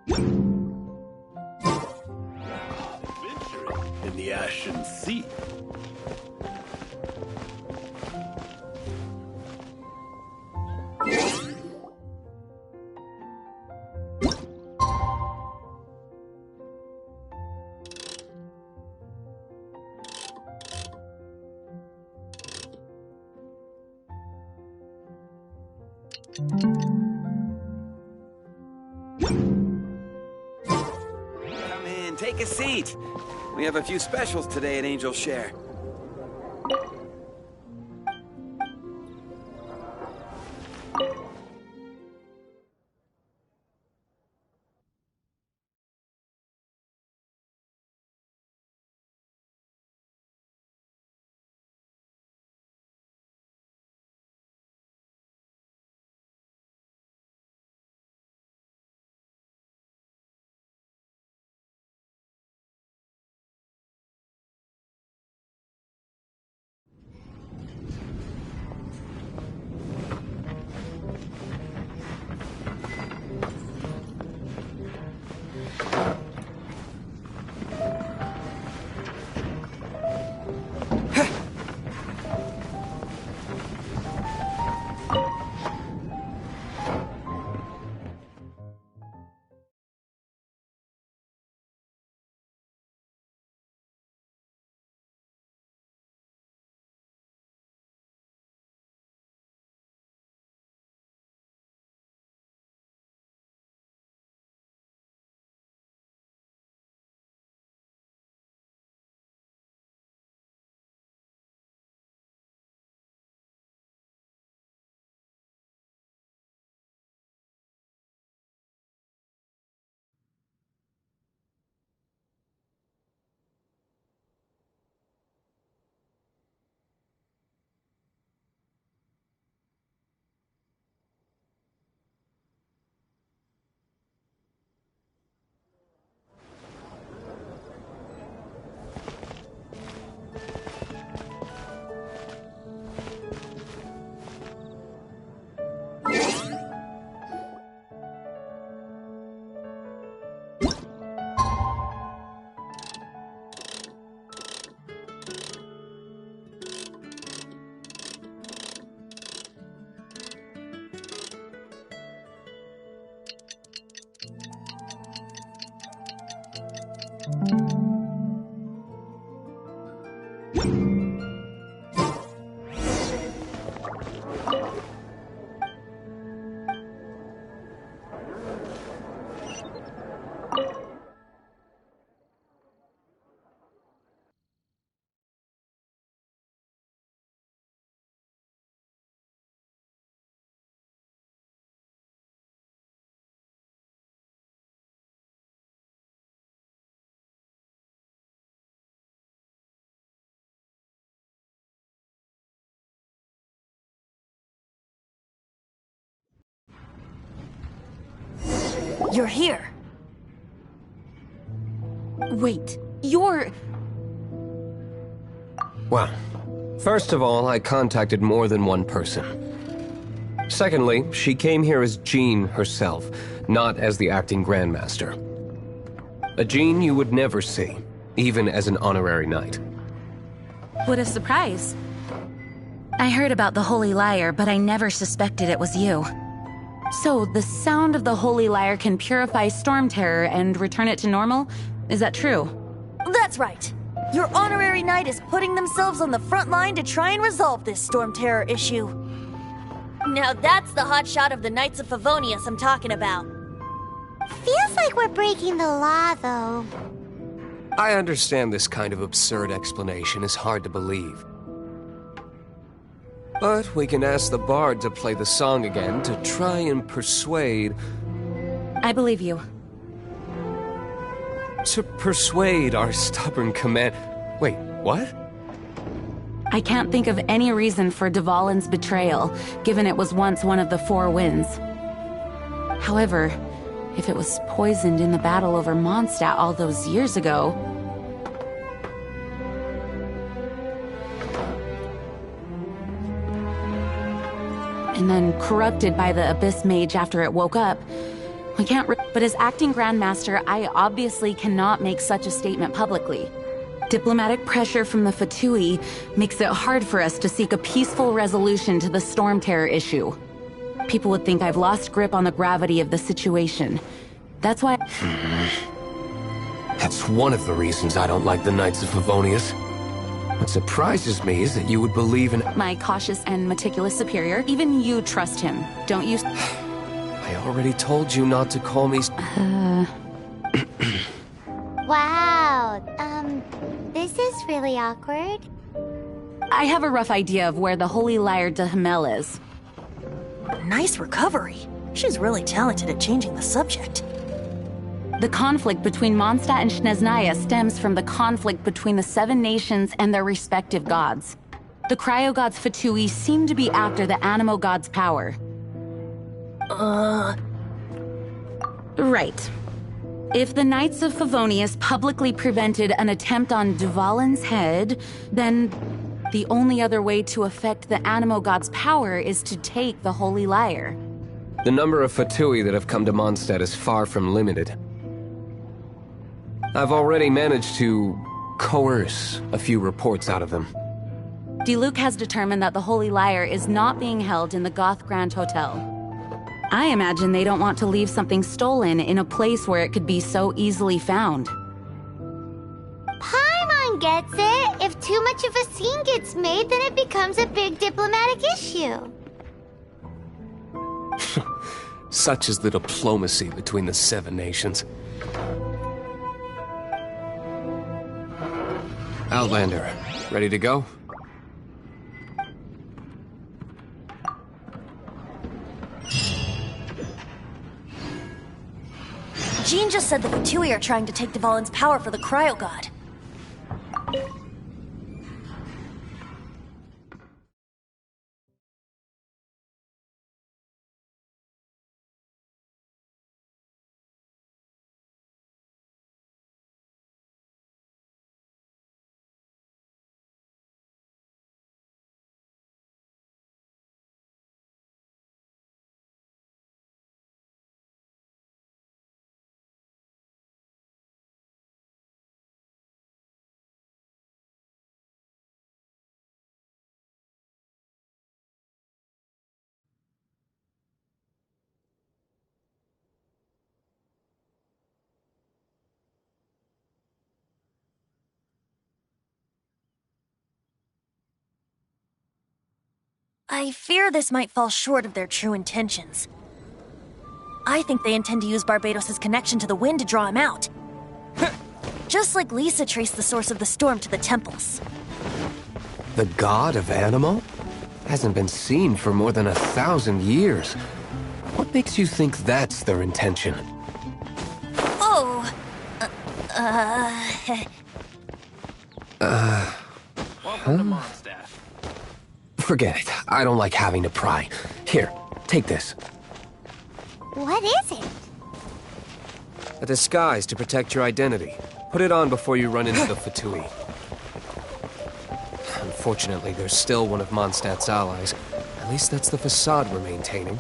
In the Ashen Sea. Come in, take a seat. We have a few specials today at Angel Share. You're here. Wait, you're... Well, first of all, I contacted more than one person. Secondly, she came here as Jean herself, not as the acting grandmaster. A Jean you would never see, even as an honorary knight. What a surprise. I heard about the Holy Lyre, but I never suspected it was you. So, the sound of the Holy Lyre can purify Storm Terror and return it to normal? Is that true? That's right. Your honorary knight is putting themselves on the front line to try and resolve this Storm Terror issue. Now that's the hotshot of the Knights of Favonius I'm talking about. Feels like we're breaking the law, though. I understand this kind of absurd explanation is hard to believe. But we can ask the bard to play the song again to try and persuade... I believe you. To persuade our stubborn command... Wait, what? I can't think of any reason for Dvalin's betrayal, given it was once one of the Four Winds. However, if it was poisoned in the battle over Mondstadt all those years ago... and then corrupted by the Abyss Mage after it woke up, I can't but as acting grandmaster, I obviously cannot make such a statement publicly. Diplomatic pressure from the Fatui makes it hard for us to seek a peaceful resolution to the storm terror issue. People would think I've lost grip on the gravity of the situation. That's why... That's one of the reasons I don't like the Knights of Favonius. What surprises me is that you would believe in... My cautious and meticulous superior. Even you trust him, don't you? I already told you not to call me... Wow, this is really awkward. I have a rough idea of where the Holy Lyre de Himmel is. Nice recovery. She's really talented at changing the subject. The conflict between Mondstadt and Snezhnaya stems from the conflict between the 7 nations and their respective gods. The cryo-gods Fatui seem to be after the animo god's power. Right. If the Knights of Favonius publicly prevented an attempt on Dvalin's head, then the only other way to affect the animo god's power is to take the Holy Lyre. The number of Fatui that have come to Mondstadt is far from limited. I've already managed to coerce a few reports out of them. Diluc has determined that the Holy Lyre is not being held in the Goth Grand Hotel. I imagine they don't want to leave something stolen in a place where it could be so easily found. Paimon gets it. If too much of a scene gets made, then it becomes a big diplomatic issue. Such is the diplomacy between the 7 nations. Outlander, ready to go? Jean just said the Fatui are trying to take Dvalin's power for the cryo god. I fear this might fall short of their true intentions. I think they intend to use Barbados' connection to the wind to draw him out. Just like Lisa traced the source of the storm to the temples. The god of Animo? Hasn't been seen for more than 1,000 years. What makes you think that's their intention? Oh... Welcome to Mondstadt. Forget it. I don't like having to pry. Here, take this. What is it? A disguise to protect your identity. Put it on before you run into the Fatui. Unfortunately, there's still one of Mondstadt's allies. At least that's the facade we're maintaining.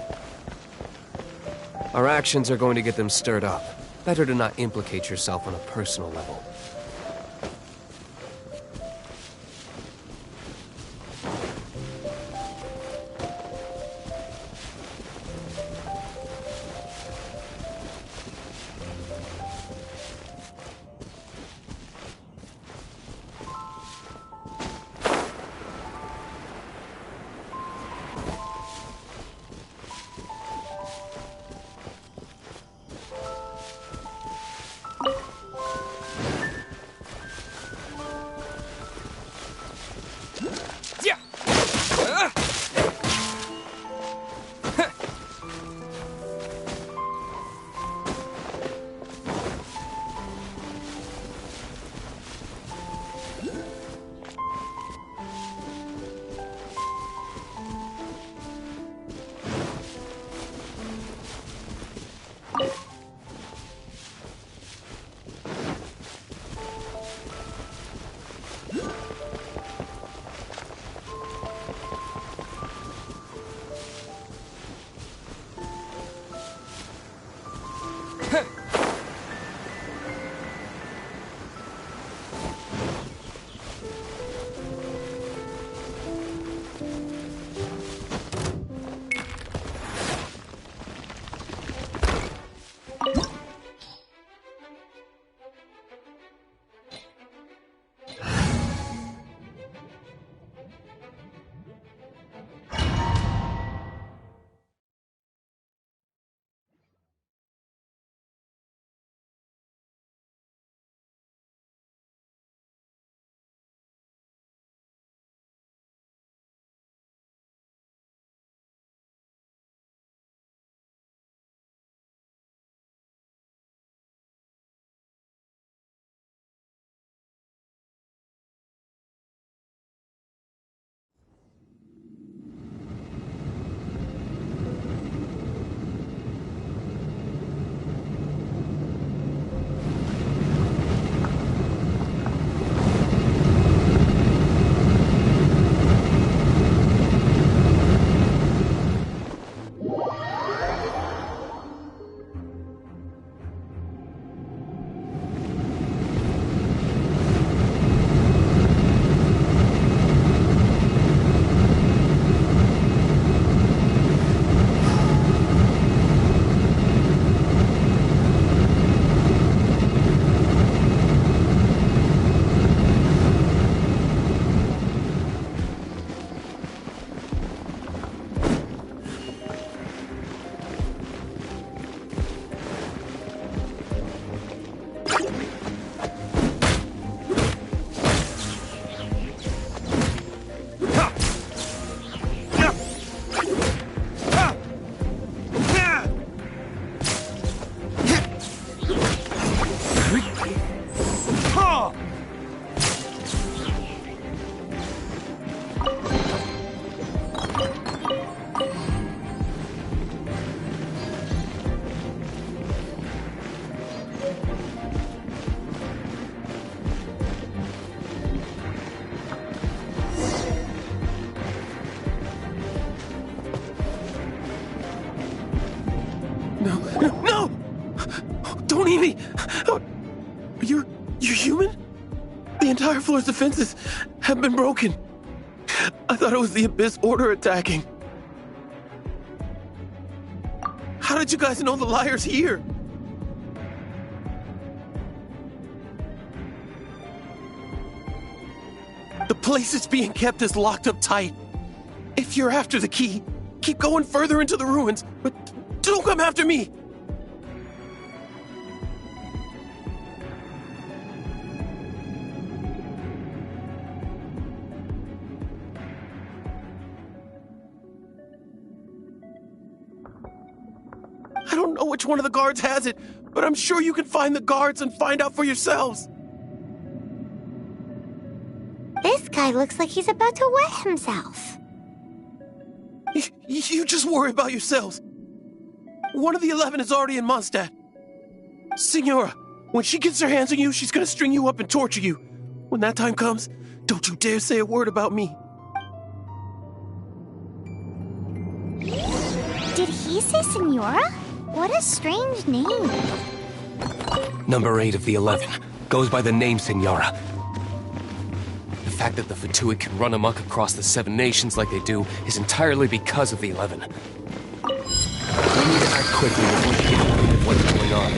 Our actions are going to get them stirred up. Better to not implicate yourself on a personal level. No! Don't eat me! You're human? The entire floor's defenses have been broken. I thought it was the Abyss Order attacking. How did you guys know the liar's here? The place it's being kept is locked up tight. If you're after the key, keep going further into the ruins, but don't come after me! I don't know which one of the guards has it, but I'm sure you can find the guards and find out for yourselves. This guy looks like he's about to wet himself. You just worry about yourselves. One of the 11 is already in Mondstadt. Signora, when she gets her hands on you, she's gonna string you up and torture you. When that time comes, don't you dare say a word about me. Did he say Senora? What a strange name. Number 8 of the 11 goes by the name Senora. The fact that the Fatuit can run amok across the 7 nations like they do is entirely because of the 11. We need to act quickly before we get a read of what's going on.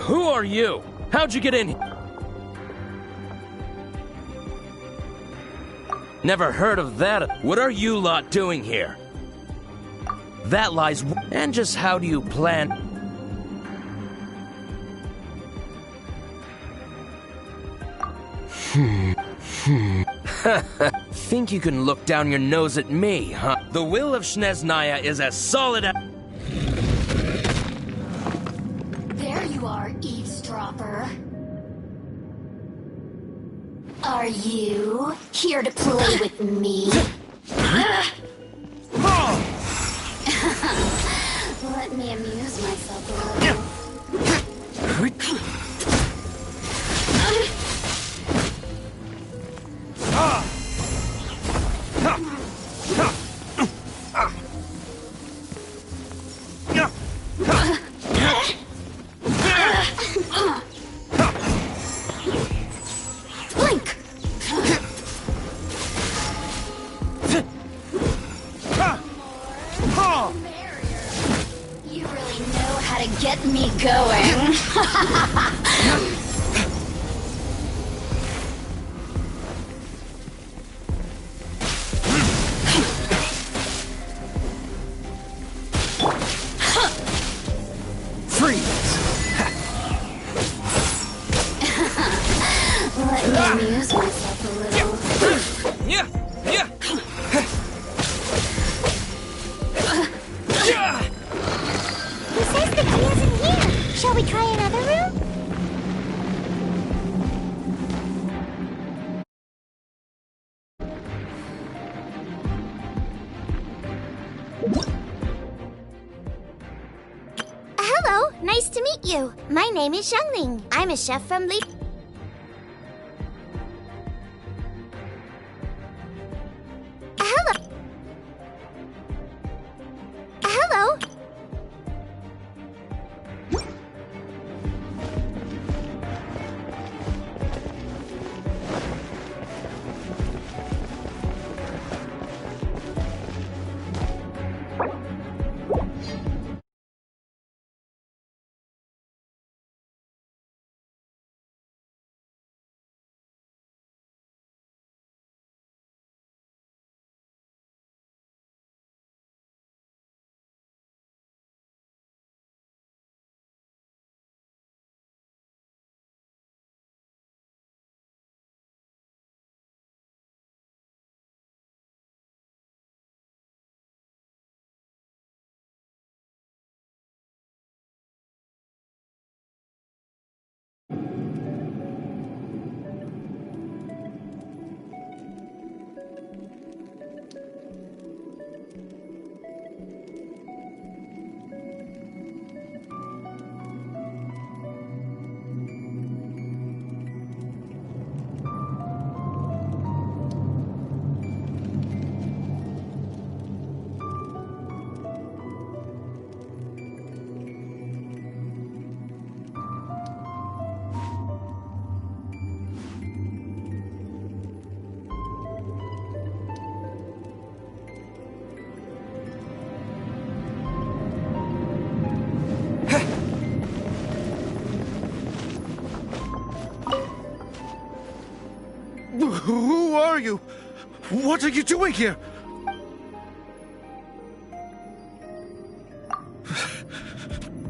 Who are you? How'd you get in here? Never heard of that. What are you lot doing here? That lies. And just how do you plan? Think you can look down your nose at me, huh? The will of Schneznaya is as solid as... There you are, eavesdropper. Are you here to play with me? Let me amuse myself a little. You really know how to get me going. Let me amuse myself a little. He says the key isn't here. Shall we try another room? Nice to meet you. My name is Xiangling. I'm a chef from Li... Hello. Hello. Who are you? What are you doing here?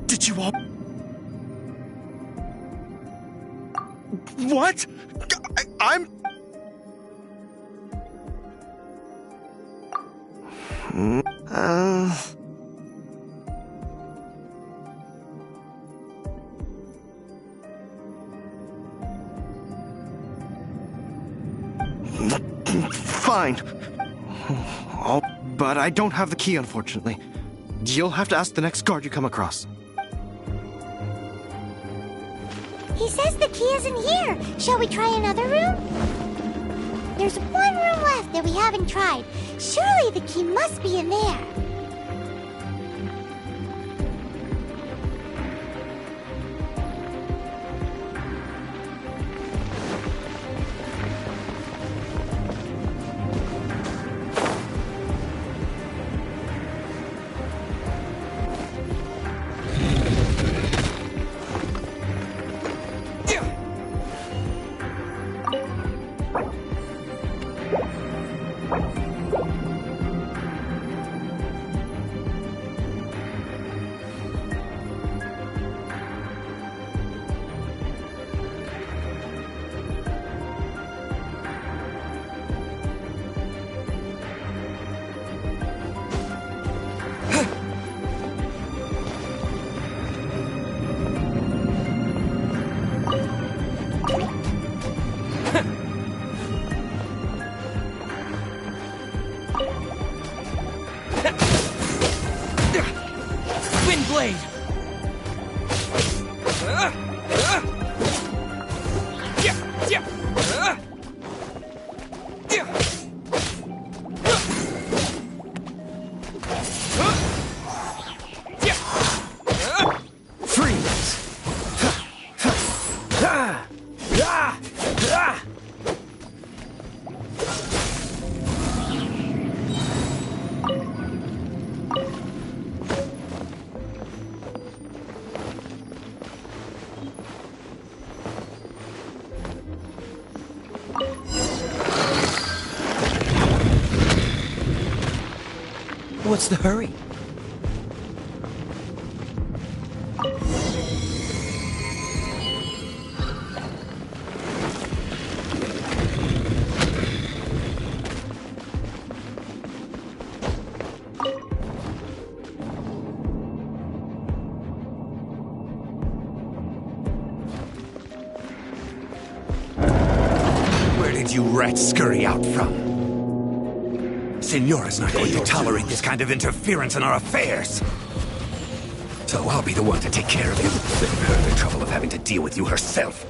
Did you all... What? I'm... Fine. Oh, but I don't have the key, unfortunately. You'll have to ask the next guard you come across. He says the key isn't here. Shall we try another room? There's one room left that we haven't tried. Surely the key must be in there. What's the hurry? Where did you rats scurry out from? Signora's not going to tolerate this kind of interference in our affairs. So I'll be the one to take care of you. Save her the trouble of having to deal with you herself.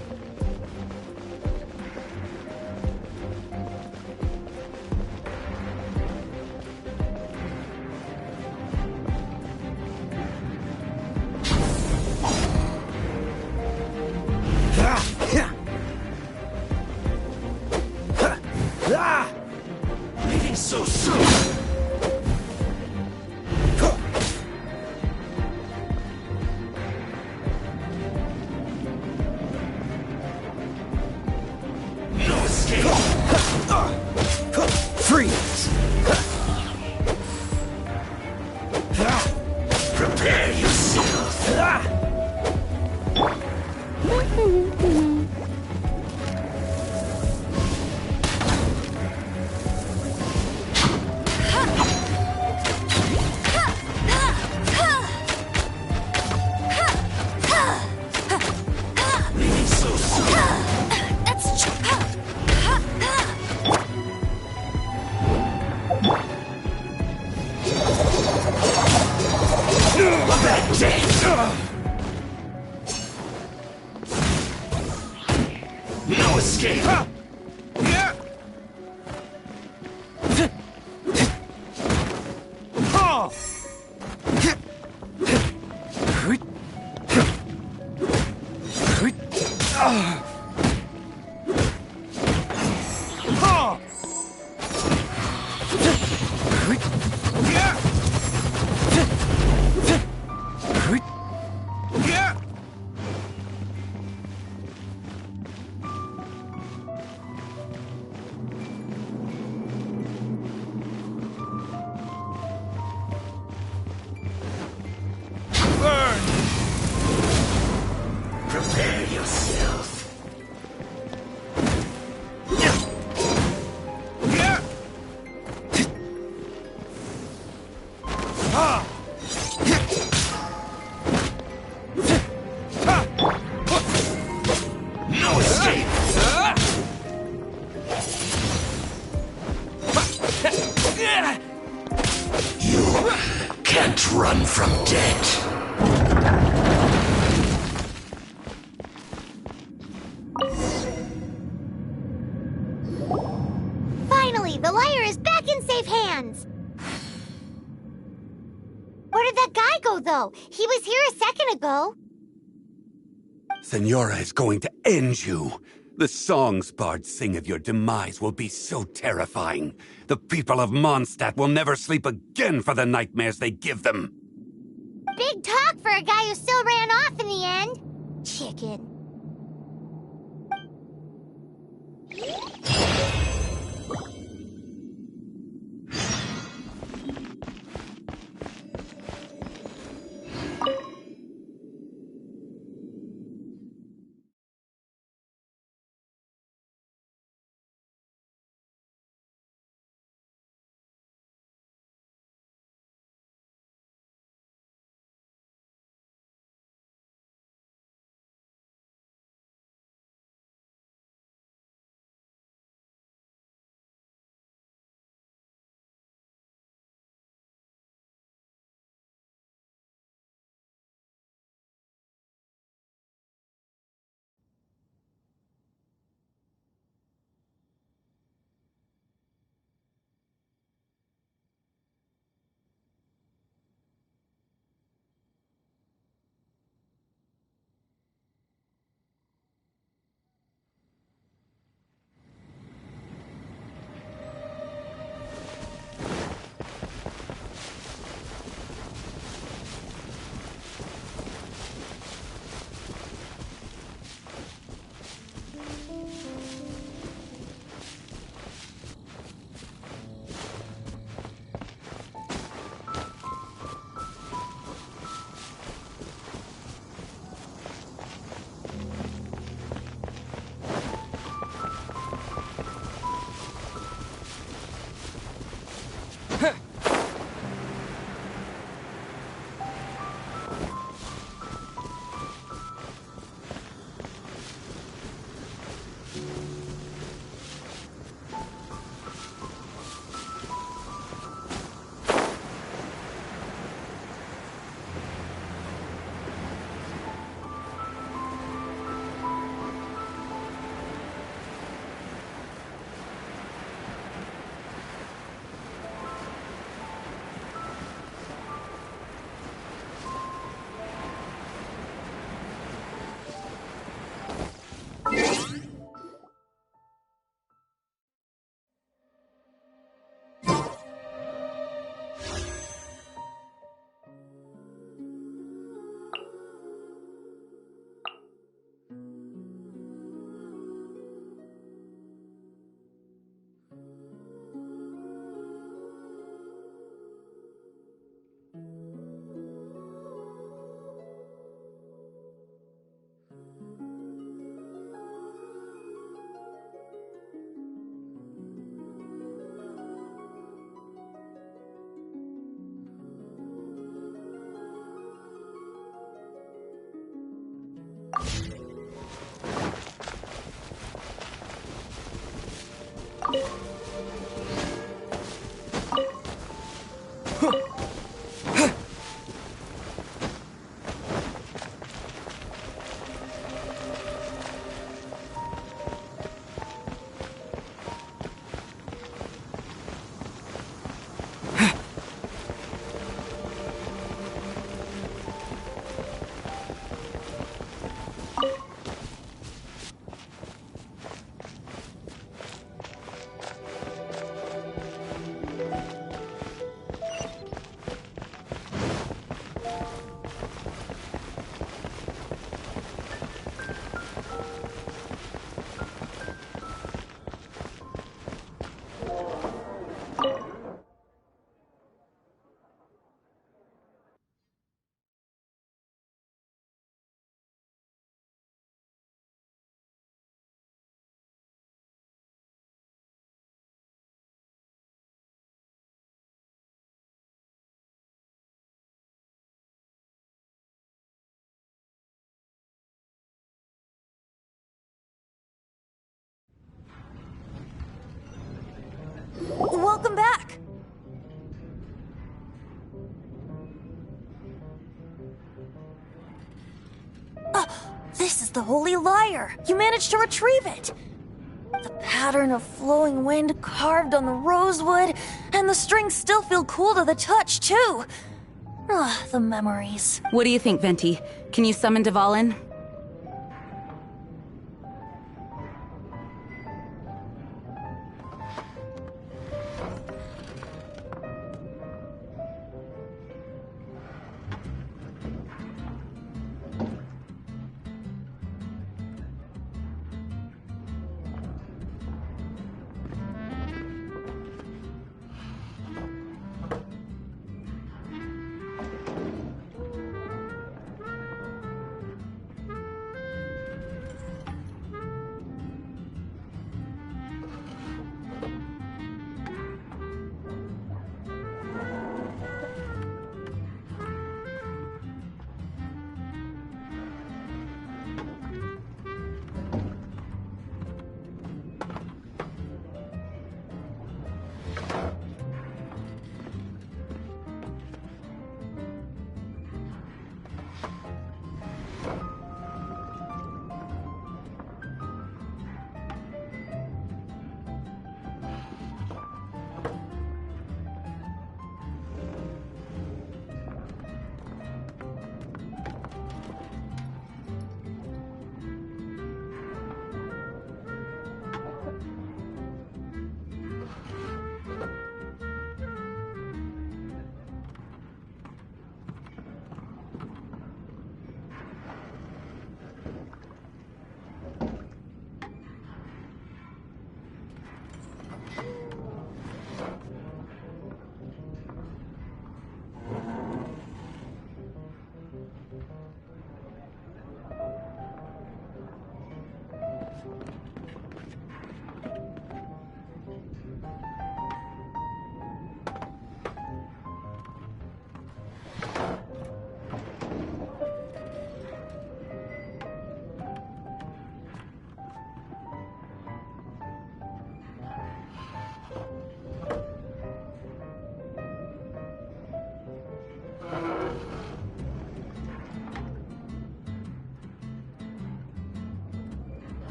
Leaving so soon. No escape. Freeze. Prepare yourself. Leaving so soon. That's no escape. Prepare yourself. No escape. You can't run from death. Finally, the liar is back in safe hands. Where did that guy go, though? He was here a second ago. Senora is going to end you. The songs bards sing of your demise will be so terrifying. The people of Mondstadt will never sleep again for the nightmares they give them. Big talk for a guy who still ran off in the end. Chicken. is the Holy Lyre. You managed to retrieve it. The pattern of flowing wind carved on the rosewood, and the strings still feel cool to the touch, too. Ah, the memories. What do you think, Venti? Can you summon Dvalin?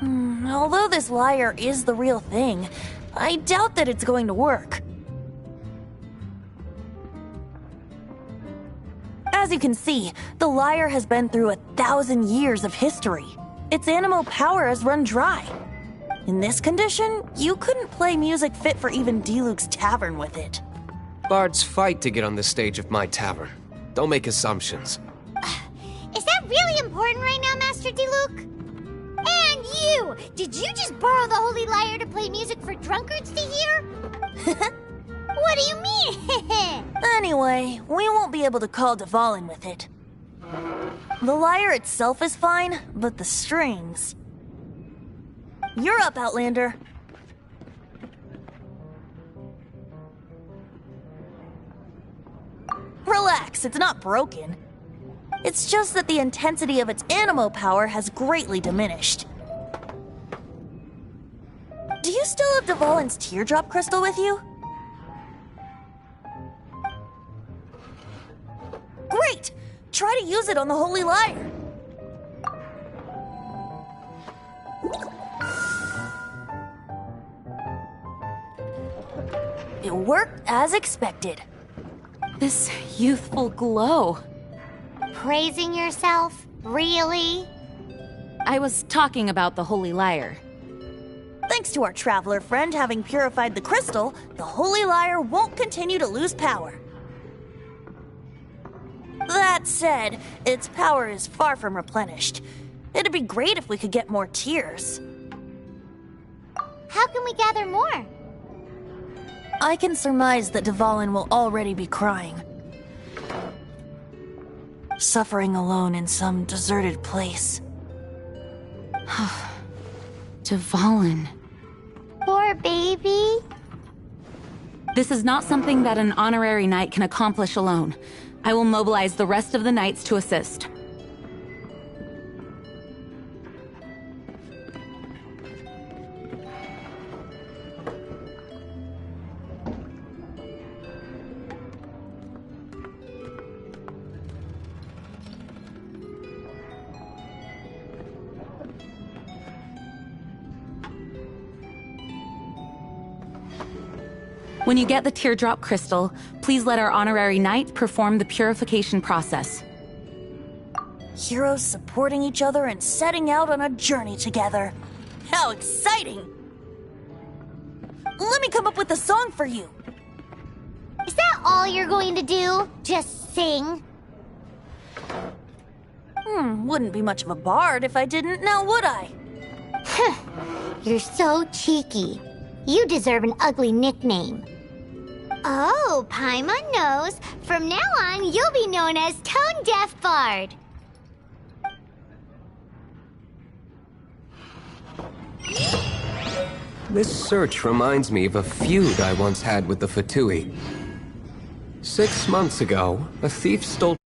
Although this lyre is the real thing, I doubt that it's going to work. As you can see, the lyre has been through 1,000 years of history. Its animal power has run dry. In this condition, you couldn't play music fit for even D-Luke's tavern with it. Bards fight to get on the stage of my tavern. Don't make assumptions. Is that really important right now, Master D-Luke? And you! Did you just borrow the Holy Lyre to play music for drunkards to hear? What do you mean? Anyway, we won't be able to call Dvalin with it. The lyre itself is fine, but the strings... You're up, Outlander. Relax, it's not broken. It's just that the intensity of its animo power has greatly diminished. Do you still have Dvalin's teardrop crystal with you? Great! Try to use it on the Holy Lyre. It worked as expected. This youthful glow. Praising yourself? Really? I was talking about the Holy Lyre. Thanks to our traveler friend having purified the crystal, the Holy Lyre won't continue to lose power. That said, its power is far from replenished. It'd be great if we could get more tears. How can we gather more? I can surmise that Dvalin will already be crying. Suffering alone in some deserted place. Dvalin. Poor baby. This is not something that an honorary knight can accomplish alone. I will mobilize the rest of the knights to assist. When you get the teardrop crystal, please let our honorary knight perform the purification process. Heroes supporting each other and setting out on a journey together. How exciting! Let me come up with a song for you. Is that all you're going to do? Just sing? Wouldn't be much of a bard if I didn't, now would I? You're so cheeky. You deserve an ugly nickname. Oh, Paimon knows. From now on, you'll be known as Tone Deaf Bard. This search reminds me of a feud I once had with the Fatui. 6 months ago, a thief stole